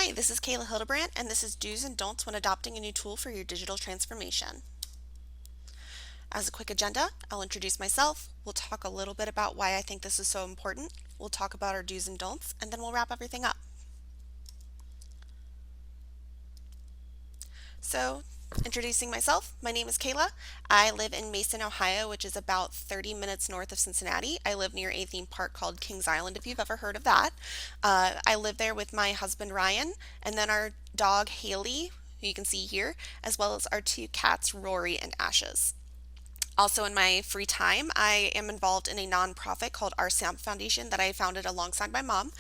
Hi, this is Kayla Hildebrandt, and this is Do's and Don'ts when adopting a new tool for your digital transformation. As a quick agenda, I'll introduce myself, we'll talk a little bit about why I think this is so important, we'll talk about our do's and don'ts, and then we'll wrap everything up. So, introducing myself, my name is Kayla. I live in Mason, Ohio, which is about 30 minutes north of Cincinnati. I live near a theme park called Kings Island, if you've ever heard of that. I live there with my husband Ryan, and then our dog Haley, who you can see here, as well as our two cats Rory and Ashes. Also, in my free time, I am involved in a nonprofit called Our Sam Foundation that I founded alongside my mom,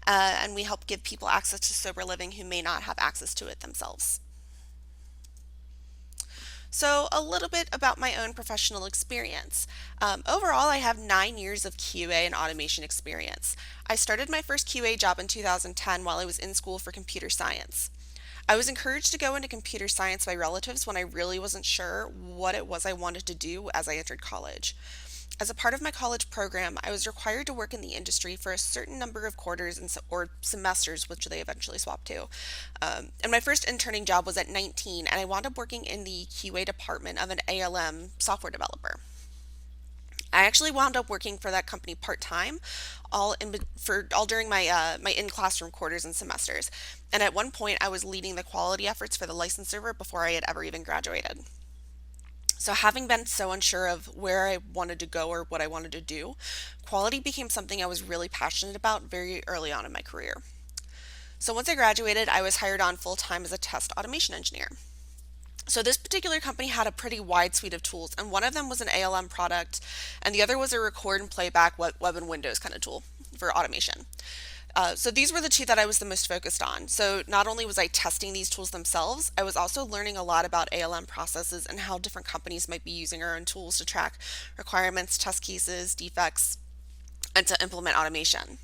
and we help give people access to sober living who may not have access to it themselves. So, a little bit about my own professional experience. Overall, I have 9 years of QA and automation experience. I started my first QA job in 2010 while I was in school for computer science. I was encouraged to go into computer science by relatives when I really wasn't sure what it was I wanted to do as I entered college. As a part of my college program, I was required to work in the industry for a certain number of quarters or semesters, which they eventually swapped to. And my first interning job was at 19, and I wound up working in the QA department of an ALM software developer. I actually wound up working for that company part time, all during my in classroom quarters and semesters. And at one point, I was leading the quality efforts for the license server before I had ever even graduated. So, having been so unsure of where I wanted to go or what I wanted to do, quality became something I was really passionate about very early on in my career. So, once I graduated, I was hired on full time as a test automation engineer. So, this particular company had a pretty wide suite of tools, and one of them was an ALM product, and the other was a record and playback web and Windows kind of tool for automation. So these were the two that I was the most focused on. So not only was I testing these tools themselves, I was also learning a lot about ALM processes and how different companies might be using our own tools to track requirements, test cases, defects, and to implement automation.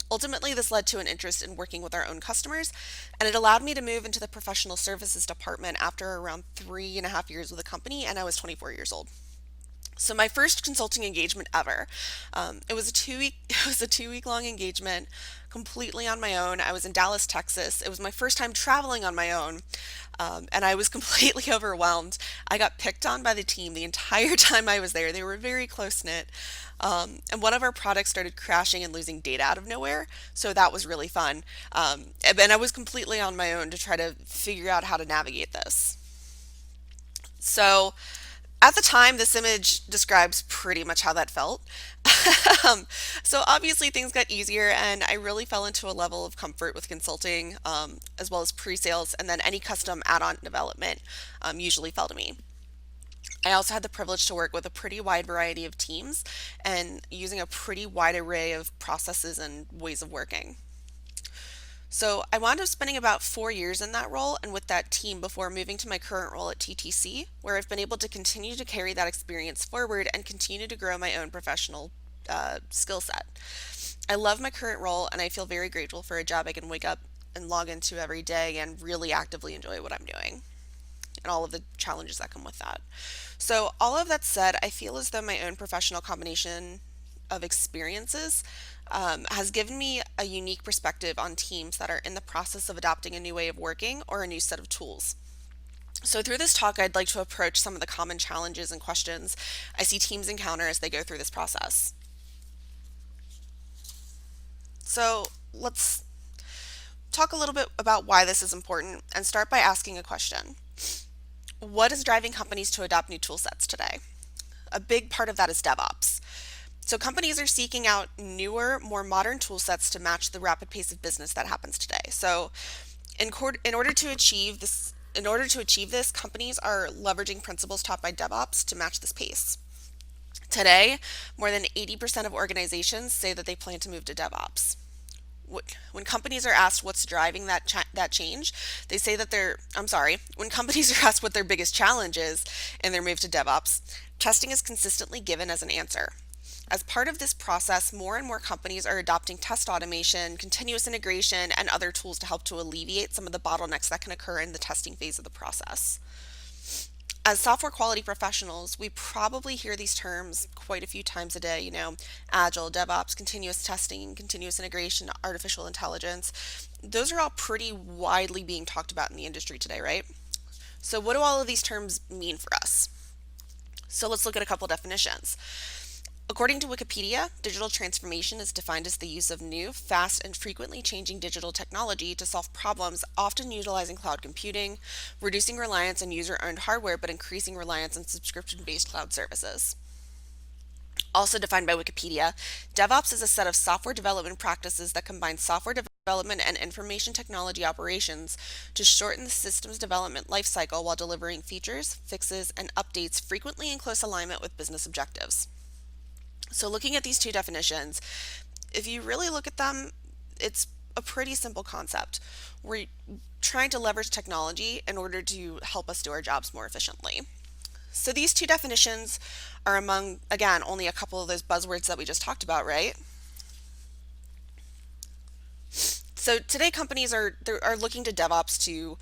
Ultimately, this led to an interest in working with our own customers, and it allowed me to move into the professional services department after around 3.5 years with the company, and I was 24 years old. So my first consulting engagement ever. It was a 2 week it was a 2 week long engagement, completely on my own. I was in Dallas, Texas. It was my first time traveling on my own, and I was completely overwhelmed. I got picked on by the team the entire time I was there. They were very close knit, and one of our products started crashing and losing data out of nowhere. So that was really fun, and I was completely on my own to try to figure out how to navigate this. So at the time, this image describes pretty much how that felt. um, so obviously things got easier, and I really fell into a level of comfort with consulting, as well as pre-sales, and then any custom add-on development usually fell to me. I also had the privilege to work with a pretty wide variety of teams and using a pretty wide array of processes and ways of working. So I wound up spending about 4 years in that role and with that team before moving to my current role at TTC, where I've been able to continue to carry that experience forward and continue to grow my own professional skill set. I love my current role, and I feel very grateful for a job I can wake up and log into every day and really actively enjoy what I'm doing and all of the challenges that come with that. So, all of that said, I feel as though my own professional combination of experiences has given me a unique perspective on teams that are in the process of adopting a new way of working or a new set of tools. So, through this talk, I'd like to approach some of the common challenges and questions I see teams encounter as they go through this process. So, let's talk a little bit about why this is important and start by asking a question. What is driving companies to adopt new tool sets today? A big part of that is DevOps. So companies are seeking out newer, more modern tool sets to match the rapid pace of business that happens today. So in order to achieve this, companies are leveraging principles taught by DevOps to match this pace. Today, more than 80% of organizations say that they plan to move to DevOps. When companies are asked what's driving that change, they say that when companies are asked what their biggest challenge is in their move to DevOps, testing is consistently given as an answer. As part of this process, more and more companies are adopting test automation, continuous integration, and other tools to help to alleviate some of the bottlenecks that can occur in the testing phase of the process. As software quality professionals, we probably hear these terms quite a few times a day, agile, DevOps, continuous testing, continuous integration, artificial intelligence. Those are all pretty widely being talked about in the industry today, right? So, what do all of these terms mean for us? So, let's look at a couple definitions. According to Wikipedia, digital transformation is defined as the use of new, fast, and frequently changing digital technology to solve problems, often utilizing cloud computing, reducing reliance on user owned hardware but increasing reliance on subscription based cloud services. Also defined by Wikipedia, DevOps is a set of software development practices that combine software development and information technology operations to shorten the system's development lifecycle while delivering features, fixes, and updates frequently in close alignment with business objectives. So, looking at these two definitions, if you really look at them, it's a pretty simple concept. We're trying to leverage technology in order to help us do our jobs more efficiently. So, these two definitions are among, again, only a couple of those buzzwords that we just talked about, right? So, today companies are looking to DevOps to,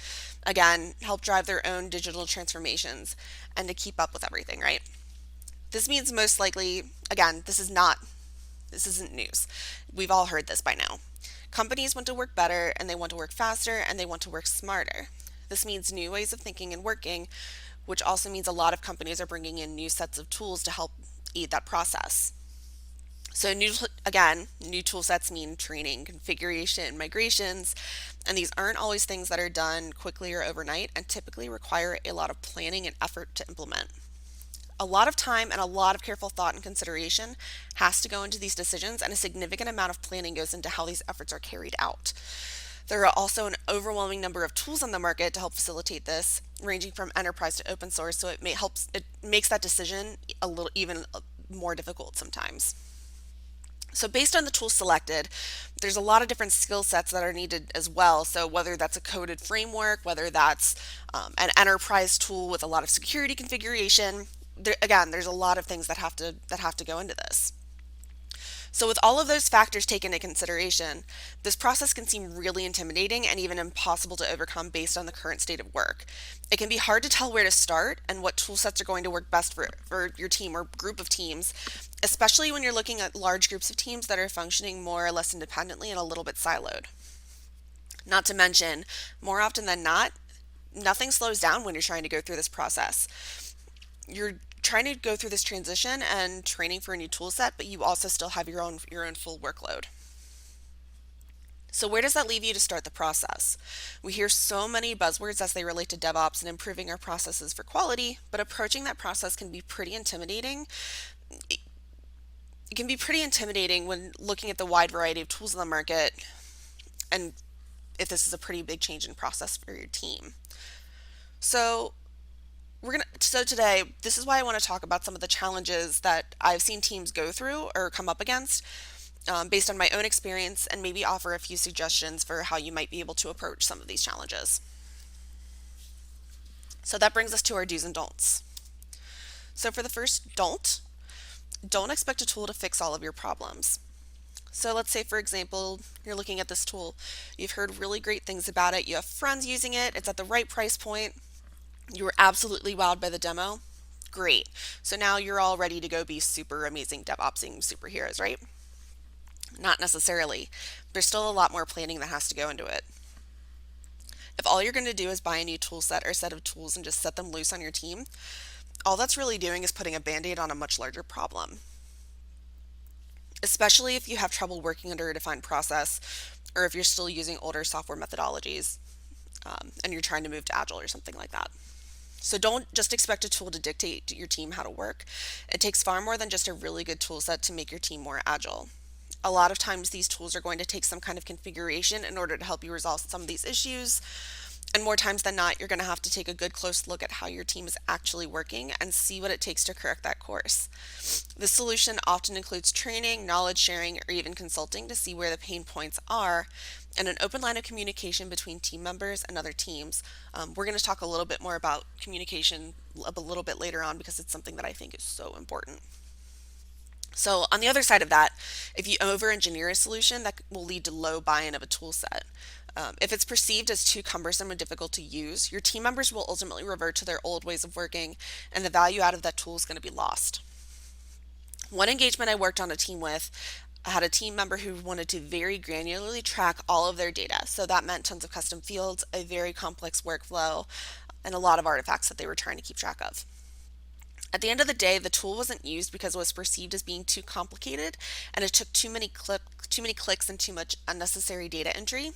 again, help drive their own digital transformations and to keep up with everything, right? This means most likely, again, this isn't news. We've all heard this by now. Companies want to work better and they want to work faster and they want to work smarter. This means new ways of thinking and working, which also means a lot of companies are bringing in new sets of tools to help aid that process. So new tool sets mean training, configuration, migrations, and these aren't always things that are done quickly or overnight and typically require a lot of planning and effort to implement. A lot of time and a lot of careful thought and consideration has to go into these decisions, and a significant amount of planning goes into how these efforts are carried out. There are also an overwhelming number of tools on the market to help facilitate this, ranging from enterprise to open source, so it makes that decision a little even more difficult sometimes. So, based on the tools selected, there's a lot of different skill sets that are needed as well. So, whether that's a coded framework, whether that's an enterprise tool with a lot of security configuration, there's a lot of things that have to go into this. So, with all of those factors taken into consideration, this process can seem really intimidating and even impossible to overcome based on the current state of work. It can be hard to tell where to start and what tool sets are going to work best for your team or group of teams, especially when you're looking at large groups of teams that are functioning more or less independently and a little bit siloed. Not to mention, more often than not, nothing slows down when you're trying to go through this process. You're trying to go through this transition and training for a new tool set, but you also still have your own full workload. So where does that leave you to start the process? We hear so many buzzwords as they relate to DevOps and improving our processes for quality, but approaching that process can be pretty intimidating. It can be pretty intimidating when looking at the wide variety of tools in the market and if this is a pretty big change in process for your team. So so today, this is why I want to talk about some of the challenges that I've seen teams go through or come up against based on my own experience and maybe offer a few suggestions for how you might be able to approach some of these challenges. So that brings us to our do's and don'ts. So for the first don't expect a tool to fix all of your problems. So let's say, for example, you're looking at this tool. You've heard really great things about it. You have friends using it. It's at the right price point. You were absolutely wowed by the demo. Great. So now you're all ready to go be super amazing DevOpsing superheroes, right? Not necessarily. There's still a lot more planning that has to go into it. If all you're going to do is buy a new tool set or set of tools and just set them loose on your team, all that's really doing is putting a band-aid on a much larger problem. Especially if you have trouble working under a defined process or if you're still using older software methodologies and you're trying to move to Agile or something like that. So don't just expect a tool to dictate to your team how to work. It takes far more than just a really good tool set to make your team more agile. A lot of times these tools are going to take some kind of configuration in order to help you resolve some of these issues. And more times than not, you're going to have to take a good close look at how your team is actually working and see what it takes to correct that course. The solution often includes training, knowledge sharing, or even consulting to see where the pain points are, and an open line of communication between team members and other teams. We're going to talk a little bit more about communication a little bit later on because it's something that I think is so important. So on the other side of that, if you over engineer a solution, that will lead to low buy-in of a tool set. If it's perceived as too cumbersome or difficult to use, your team members will ultimately revert to their old ways of working, and the value out of that tool is going to be lost. One engagement I worked on a team with, I had a team member who wanted to very granularly track all of their data. So that meant tons of custom fields, a very complex workflow, and a lot of artifacts that they were trying to keep track of. At the end of the day, the tool wasn't used because it was perceived as being too complicated and it took too many clicks and too much unnecessary data entry.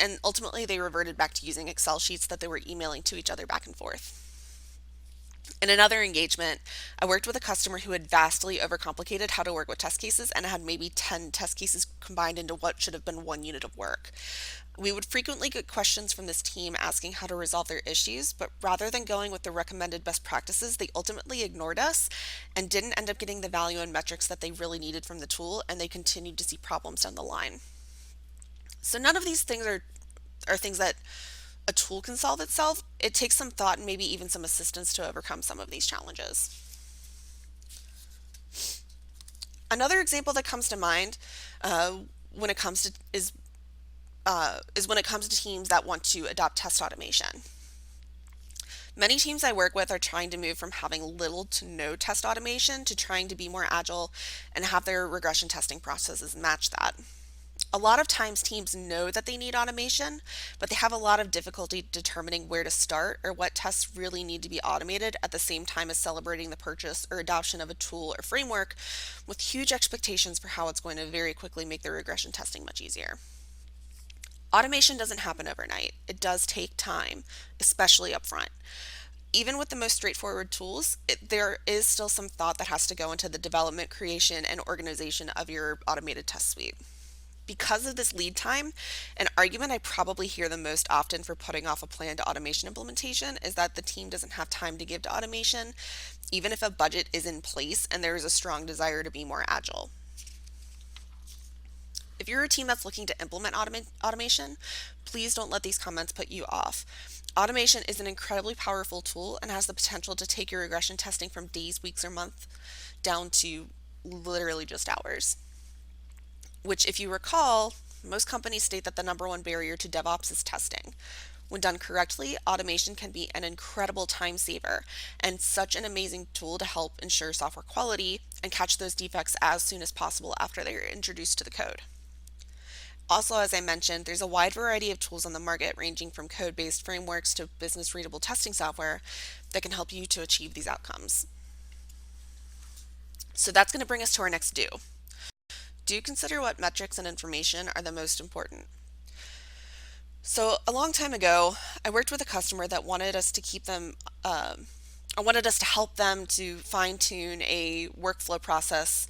And ultimately, they reverted back to using Excel sheets that they were emailing to each other back and forth. In another engagement, I worked with a customer who had vastly overcomplicated how to work with test cases and had maybe 10 test cases combined into what should have been one unit of work. We would frequently get questions from this team asking how to resolve their issues, but rather than going with the recommended best practices, they ultimately ignored us and didn't end up getting the value and metrics that they really needed from the tool, and they continued to see problems down the line. So none of these things are things that a tool can solve itself. It takes some thought and maybe even some assistance to overcome some of these challenges. Another example that comes to mind when it comes to is when it comes to teams that want to adopt test automation. Many teams I work with are trying to move from having little to no test automation to trying to be more agile and have their regression testing processes match that. A lot of times teams know that they need automation, but they have a lot of difficulty determining where to start or what tests really need to be automated at the same time as celebrating the purchase or adoption of a tool or framework with huge expectations for how it's going to very quickly make their regression testing much easier. Automation doesn't happen overnight. It does take time, especially upfront. Even with the most straightforward tools, there is still some thought that has to go into the development, creation, and organization of your automated test suite. Because of this lead time, an argument I probably hear the most often for putting off a planned automation implementation is that the team doesn't have time to give to automation, even if a budget is in place and there is a strong desire to be more agile. If you're a team that's looking to implement automation, please don't let these comments put you off. Automation is an incredibly powerful tool and has the potential to take your regression testing from days, weeks, or months down to literally just hours. Which, if you recall, most companies state that the number one barrier to DevOps is testing. When done correctly, automation can be an incredible time saver and such an amazing tool to help ensure software quality and catch those defects as soon as possible after they are introduced to the code. Also, as I mentioned, there's a wide variety of tools on the market ranging from code-based frameworks to business-readable testing software that can help you to achieve these outcomes. So that's going to bring us to our next do. Do consider what metrics and information are the most important. So a long time ago, I worked with a customer that wanted us to I wanted us to help them to fine tune a workflow process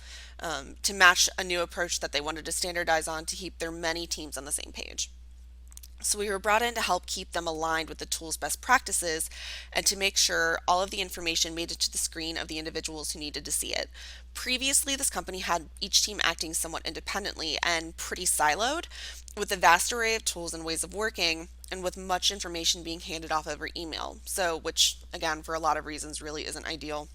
to match a new approach that they wanted to standardize on to keep their many teams on the same page. So we were brought in to help keep them aligned with the tool's best practices and to make sure all of the information made it to the screen of the individuals who needed to see it. Previously, this company had each team acting somewhat independently and pretty siloed, with a vast array of tools and ways of working, and with much information being handed off over email. So, which again, for a lot of reasons, really isn't ideal.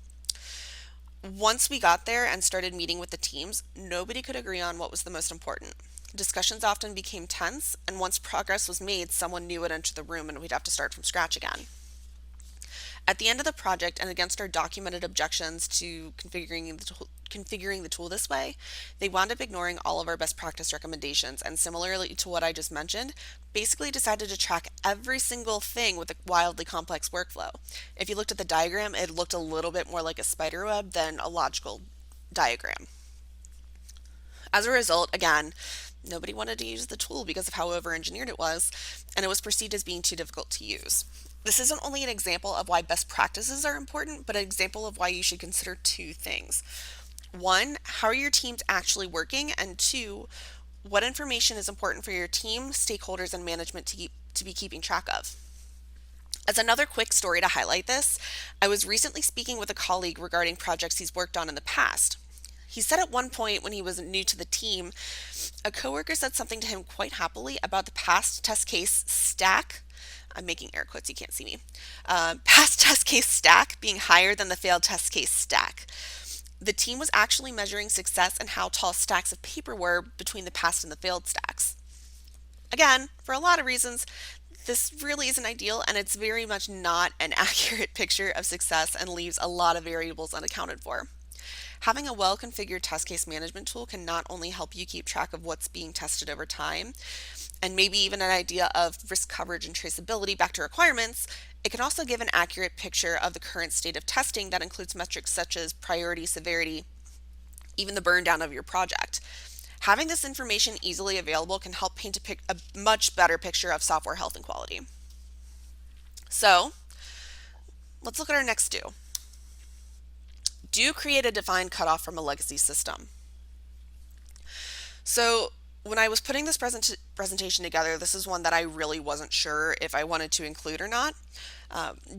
Once we got there and started meeting with the teams, nobody could agree on what was the most important. Discussions often became tense, and once progress was made, someone new would enter the room and we'd have to start from scratch again. At the end of the project, and against our documented objections to configuring the tool this way, they wound up ignoring all of our best practice recommendations and, similarly to what I just mentioned, basically decided to track every single thing with a wildly complex workflow. If you looked at the diagram, it looked a little bit more like a spider web than a logical diagram. As a result, again, nobody wanted to use the tool because of how over-engineered it was, and it was perceived as being too difficult to use. This isn't only an example of why best practices are important, but an example of why you should consider two things. One, how are your teams actually working? And two, what information is important for your team, stakeholders, and management to be keeping track of? As another quick story to highlight this, I was recently speaking with a colleague regarding projects he's worked on in the past. He said at one point when he was new to the team, a coworker said something to him quite happily about the past test case stack. I'm making air quotes, you can't see me. Past test case stack being higher than the failed test case stack. The team was actually measuring success and how tall stacks of paper were between the past and the failed stacks. Again, for a lot of reasons, this really isn't ideal and it's very much not an accurate picture of success and leaves a lot of variables unaccounted for. Having a well configured test case management tool can not only help you keep track of what's being tested over time, and maybe even an idea of risk coverage and traceability back to requirements, it can also give an accurate picture of the current state of testing that includes metrics such as priority, severity, even the burn down of your project. Having this information easily available can help paint a much better picture of software health and quality. So, let's look at our next do. Do create a defined cutoff from a legacy system. So, when I was putting this presentation together, this is one that I really wasn't sure if I wanted to include or not,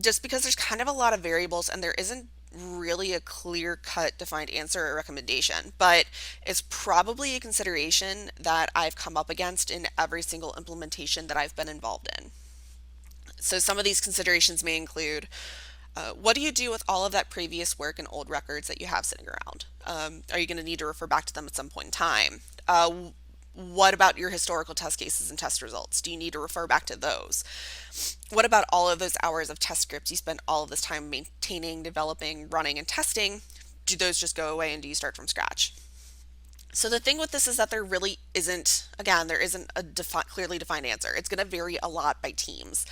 just because there's kind of a lot of variables and there isn't really a clear cut defined answer or recommendation, but it's probably a consideration that I've come up against in every single implementation that I've been involved in. So some of these considerations may include what do you do with all of that previous work and old records that you have sitting around? Are you going to need to refer back to them at some point in time? What about your historical test cases and test results? Do you need to refer back to those? What about all of those hours of test scripts you spent all of this time maintaining, developing, running, and testing? Do those just go away and do you start from scratch? So the thing with this is that there really isn't, again, there isn't a clearly defined answer. It's going to vary a lot by teams.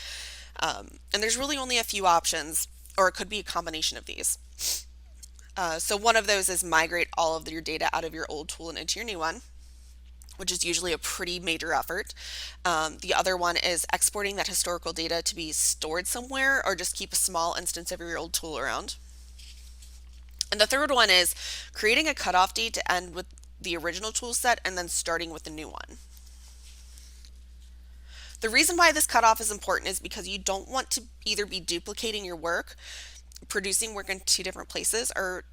And there's really only a few options, or it could be a combination of these. So one of those is migrate all of your data out of your old tool and into your new one, which is usually a pretty major effort. The other one is exporting that historical data to be stored somewhere or just keep a small instance of your old tool around. And the third one is creating a cutoff date to end with the original tool set and then starting with the new one. The reason why this cutoff is important is because you don't want to either be duplicating your work, producing work in two different places, or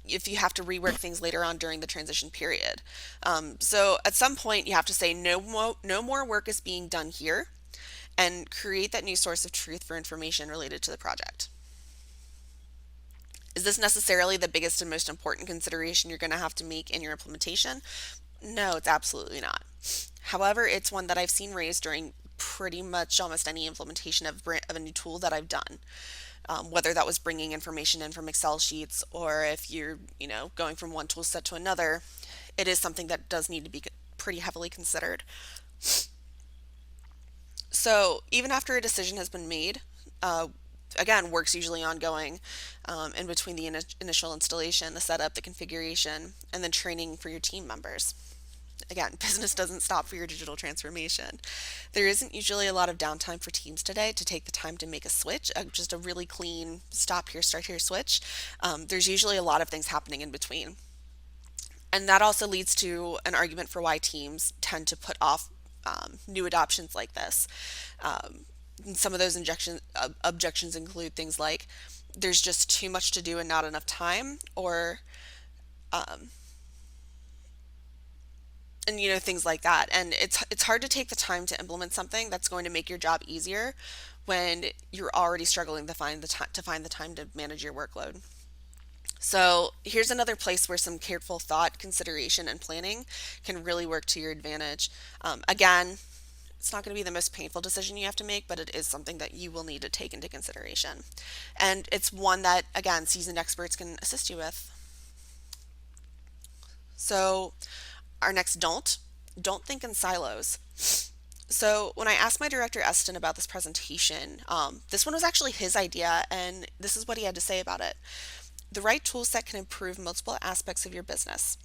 if you have to rework things later on during the transition period. So at some point you have to say no more work is being done here and create that new source of truth for information related to the project. Is this necessarily the biggest and most important consideration you're going to have to make in your implementation? No, it's absolutely not. However, it's one that I've seen raised during pretty much almost any implementation of a new tool that I've done. Whether that was bringing information in from Excel sheets or if you're, going from one tool set to another, it is something that does need to be pretty heavily considered. So even after a decision has been made, again, work's usually ongoing in between the initial installation, the setup, the configuration, and then training for your team members. Again, business doesn't stop for your digital transformation. There isn't usually a lot of downtime for teams today to take the time to make a switch, just a really clean stop here, start here switch. There's usually a lot of things happening in between. And that also leads to an argument for why teams tend to put off new adoptions like this. And some of those objections include things like there's just too much to do and not enough time, or and things like that. And it's hard to take the time to implement something that's going to make your job easier when you're already struggling to find the time to manage your workload. So here's another place where some careful thought, consideration, and planning can really work to your advantage. Again, it's not going to be the most painful decision you have to make, but it is something that you will need to take into consideration. And it's one that, again, seasoned experts can assist you with. So our next don't think in silos. So when I asked my director Eston about this presentation, this one was actually his idea, and this is what he had to say about it. The right tool set can improve multiple aspects of your business.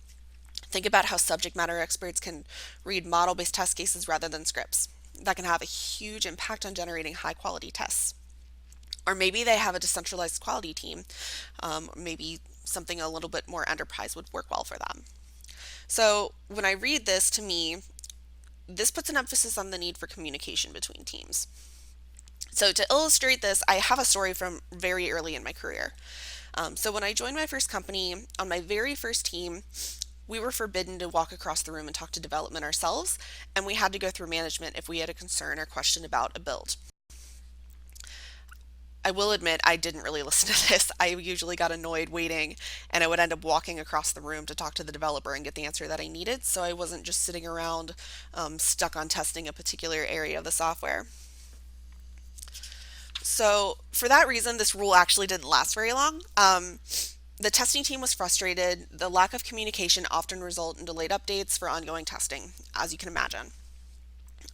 Think about how subject matter experts can read model-based test cases rather than scripts. That can have a huge impact on generating high-quality tests. Or maybe they have a decentralized quality team. Maybe something a little bit more enterprise would work well for them. So when I read this, to me, this puts an emphasis on the need for communication between teams. So to illustrate this, I have a story from very early in my career. So when I joined my first company, on my very first team, we were forbidden to walk across the room and talk to development ourselves, and we had to go through management if we had a concern or question about a build. I will admit I didn't really listen to this. I usually got annoyed waiting, and I would end up walking across the room to talk to the developer and get the answer that I needed. So I wasn't just sitting around stuck on testing a particular area of the software. So for that reason, this rule actually didn't last very long. The testing team was frustrated. The lack of communication often resulted in delayed updates for ongoing testing, as you can imagine.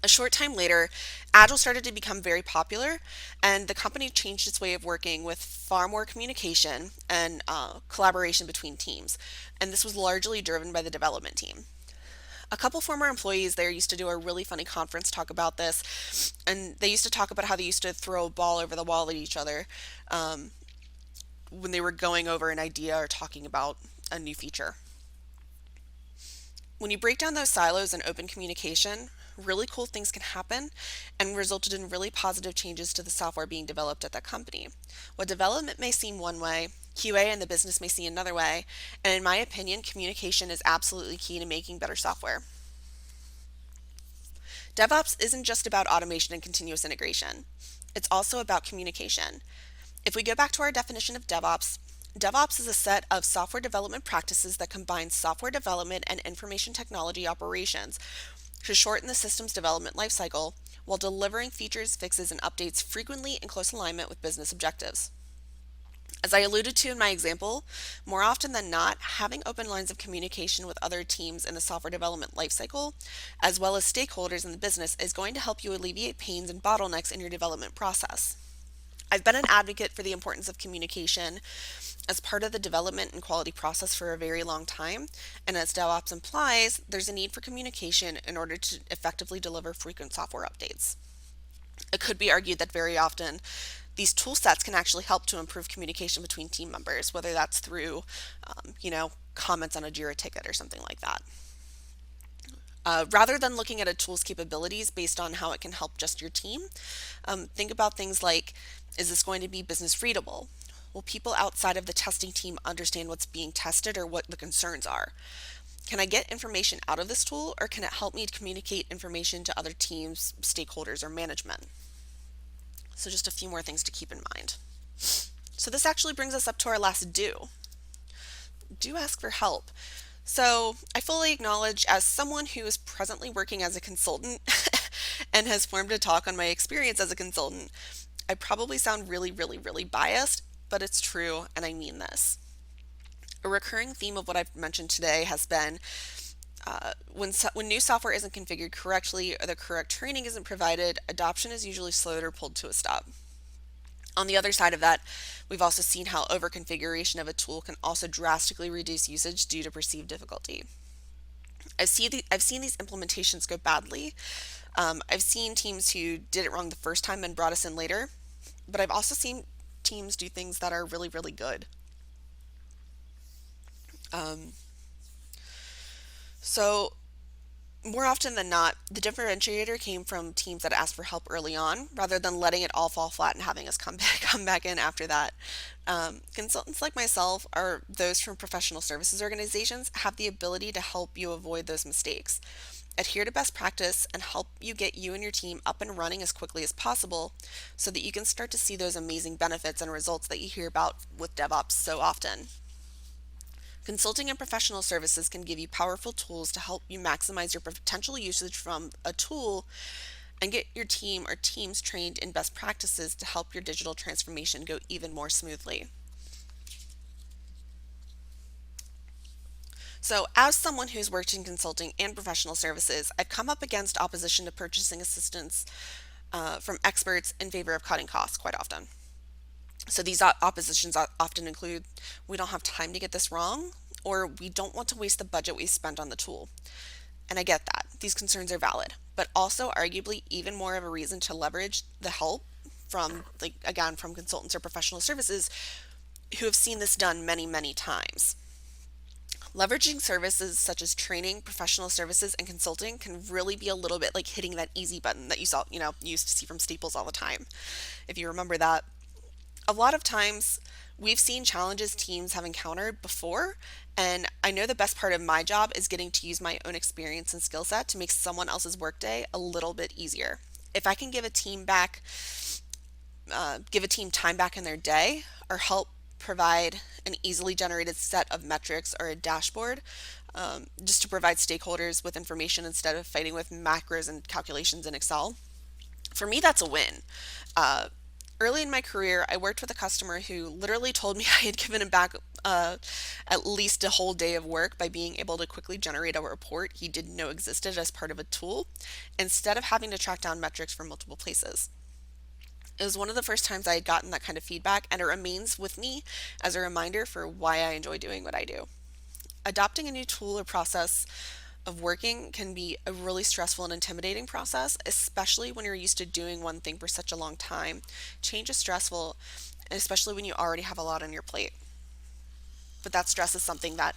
A short time later, Agile started to become very popular, and the company changed its way of working with far more communication and collaboration between teams. And this was largely driven by the development team. A couple former employees there used to do a really funny conference talk about this, and they used to talk about how they used to throw a ball over the wall at each other um, when they were going over an idea or talking about a new feature. When you break down those silos and open communication, really cool things can happen and resulted in really positive changes to the software being developed at that company. What development may seem one way, QA and the business may see another way, and in my opinion, communication is absolutely key to making better software. DevOps isn't just about automation and continuous integration. It's also about communication. If we go back to our definition of DevOps, DevOps is a set of software development practices that combine software development and information technology operations to shorten the system's development lifecycle while delivering features, fixes, and updates frequently in close alignment with business objectives. As I alluded to in my example, more often than not, having open lines of communication with other teams in the software development lifecycle, as well as stakeholders in the business, is going to help you alleviate pains and bottlenecks in your development process. I've been an advocate for the importance of communication as part of the development and quality process for a very long time, and as DevOps implies, there's a need for communication in order to effectively deliver frequent software updates. It could be argued that very often these tool sets can actually help to improve communication between team members, whether that's through, comments on a Jira ticket or something like that. Rather than looking at a tool's capabilities based on how it can help just your team, think about things like, is this going to be business readable? Will people outside of the testing team understand what's being tested or what the concerns are? Can I get information out of this tool, or can it help me communicate information to other teams, stakeholders, or management? So just a few more things to keep in mind. So this actually brings us up to our last do. Do ask for help. So I fully acknowledge, as someone who is presently working as a consultant and has formed a talk on my experience as a consultant, I probably sound really, really, really biased, but it's true, and I mean this. A recurring theme of what I've mentioned today has been when new software isn't configured correctly or the correct training isn't provided, adoption is usually slowed or pulled to a stop. On the other side of that, we've also seen how overconfiguration of a tool can also drastically reduce usage due to perceived difficulty. I've seen these implementations go badly. I've seen teams who did it wrong the first time and brought us in later, but I've also seen teams do things that are really, really good. Um, so more often than not, the differentiator came from teams that asked for help early on, rather than letting it all fall flat and having us come back in after that. Consultants like myself, or those from professional services organizations, have the ability to help you avoid those mistakes, adhere to best practice, and help you get you and your team up and running as quickly as possible so that you can start to see those amazing benefits and results that you hear about with DevOps so often. Consulting and professional services can give you powerful tools to help you maximize your potential usage from a tool and get your team or teams trained in best practices to help your digital transformation go even more smoothly. So, as someone who's worked in consulting and professional services, I've come up against opposition to purchasing assistance from experts in favor of cutting costs quite often. So these oppositions often include, we don't have time to get this wrong, or we don't want to waste the budget we spent on the tool. And I get that. These concerns are valid, but also arguably even more of a reason to leverage the help from, like, again, from consultants or professional services who have seen this done many, many times. Leveraging services such as training, professional services, and consulting can really be a little bit like hitting that easy button that you used to see from Staples all the time, if you remember that. A lot of times we've seen challenges teams have encountered before, and I know the best part of my job is getting to use my own experience and skill set to make someone else's workday a little bit easier. If I can give a team back give a team time back in their day, or help provide an easily generated set of metrics or a dashboard, just to provide stakeholders with information instead of fighting with macros and calculations in Excel. For me, that's a win. Uh, Early in my career, I worked with a customer who literally told me I had given him back at least a whole day of work by being able to quickly generate a report he didn't know existed as part of a tool, instead of having to track down metrics from multiple places. It was one of the first times I had gotten that kind of feedback, and it remains with me as a reminder for why I enjoy doing what I do. Adopting a new tool or process of working can be a really stressful and intimidating process, especially when you're used to doing one thing for such a long time. Change is stressful, especially when you already have a lot on your plate. But that stress is something that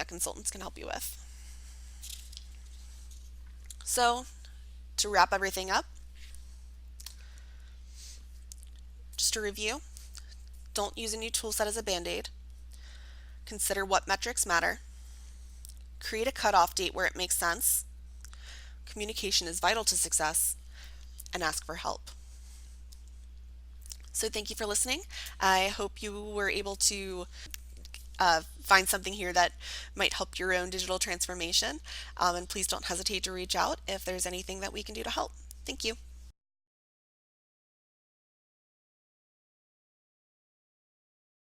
consultants can help you with. So, to wrap everything up, just to review, don't use a new tool set as a band-aid. Consider what metrics matter. Create a cutoff date where it makes sense. Communication is vital to success, and ask for help. So, thank you for listening. I hope you were able to find something here that might help your own digital transformation. And please don't hesitate to reach out if there's anything that we can do to help. Thank you.